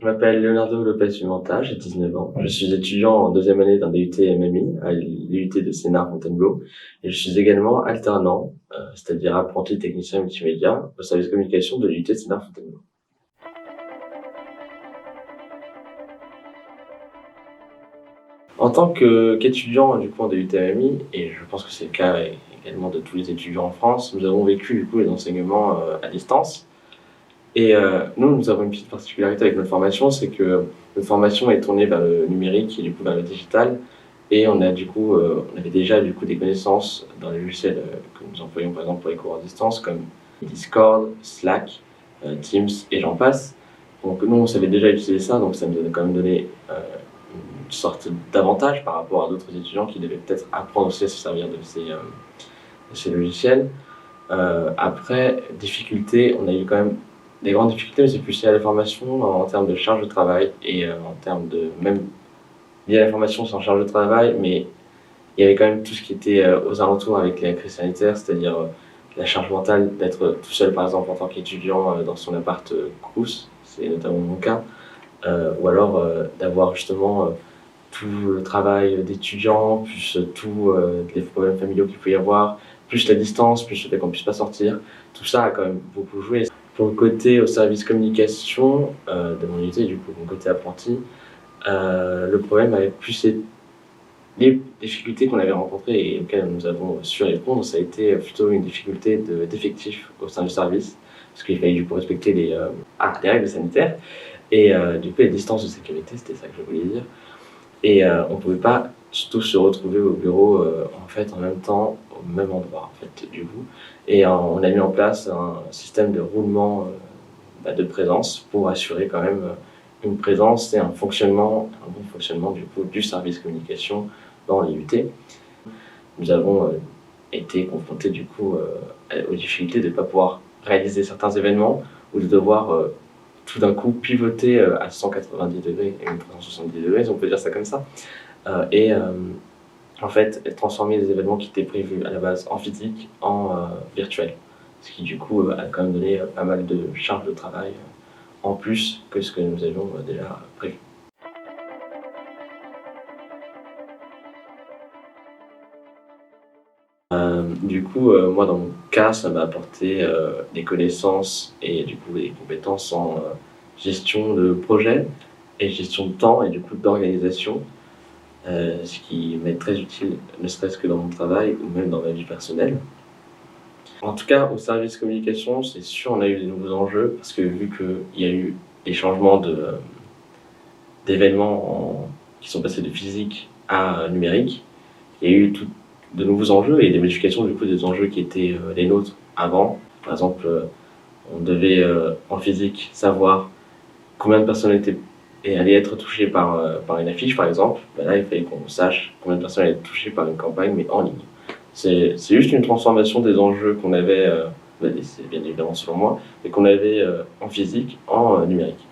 Je m'appelle Leonardo Lopez-Pimenta, j'ai 19 ans. Je suis étudiant en deuxième année d'un DUT MMI à l'UT de Sénart-Fontainebleau et je suis également alternant, c'est-à-dire apprenti technicien multimédia au service communication de l'UT de Sénart-Fontainebleau. En tant qu'étudiant du coup en DUT MMI, et je pense que c'est le cas également de tous les étudiants en France, nous avons vécu du coup les enseignements à distance. Et nous avons une petite particularité avec notre formation, c'est que notre formation est tournée vers le numérique et du coup vers le digital. Et on avait déjà du coup des connaissances dans les logiciels que nous employons par exemple pour les cours à distance, comme Discord, Slack, Teams et j'en passe. Donc nous, on savait déjà utiliser ça, donc ça nous a quand même donné une sorte d'avantage par rapport à d'autres étudiants qui devaient peut-être apprendre aussi à se servir de ces logiciels. Après, difficultés, on a eu quand même des grandes difficultés, mais c'est plus lié à la formation en termes de charge de travail et en termes de même lié à la formation sans charge de travail, mais il y avait quand même tout ce qui était aux alentours avec la crise sanitaire, c'est-à-dire la charge mentale d'être tout seul par exemple en tant qu'étudiant dans son appart Crous, c'est notamment mon cas, ou alors d'avoir justement tout le travail d'étudiant, plus tous les problèmes familiaux qu'il peut y avoir, plus la distance, plus le fait qu'on puisse pas sortir, tout ça a quand même beaucoup joué. Pour le côté au service communication de mon unité, du coup mon côté apprenti, le problème avait plus été les difficultés qu'on avait rencontrées et auxquelles nous avons su répondre, ça a été plutôt une difficulté d'effectifs au sein du service, parce qu'il fallait du coup respecter les règles sanitaires et du coup les distances de sécurité, c'était ça que je voulais dire. Et on pouvait pas tous se retrouver au bureau en fait en même temps, au même endroit en fait du coup. Et on a mis en place un système de roulement de présence pour assurer quand même une présence et un bon fonctionnement du coup du service communication dans l'IUT. Nous avons été confrontés du coup aux difficultés de ne pas pouvoir réaliser certains événements ou de devoir tout d'un coup pivoter à 190 degrés et 370 degrés, si on peut dire ça comme ça, et en fait transformer les événements qui étaient prévus à la base en physique en virtuel, ce qui du coup a quand même donné pas mal de charges de travail en plus que ce que nous avions déjà prévu. Moi dans mon cas, ça m'a apporté des connaissances et du coup des compétences en gestion de projet et gestion de temps et du coup d'organisation, ce qui m'est très utile, ne serait-ce que dans mon travail ou même dans ma vie personnelle. En tout cas, au service communication, c'est sûr, on a eu des nouveaux enjeux parce que vu qu'il y a eu des changements d'événements qui sont passés de physique à numérique, il y a eu de nouveaux enjeux et des modifications du coup des enjeux qui étaient les nôtres avant. Par exemple, on devait en physique savoir combien de personnes allaient être touchées par une affiche, par exemple. Ben là, il fallait qu'on sache combien de personnes allaient être touchées par une campagne, mais en ligne. C'est juste une transformation des enjeux qu'on avait, c'est bien évidemment selon moi, mais qu'on avait en physique en numérique.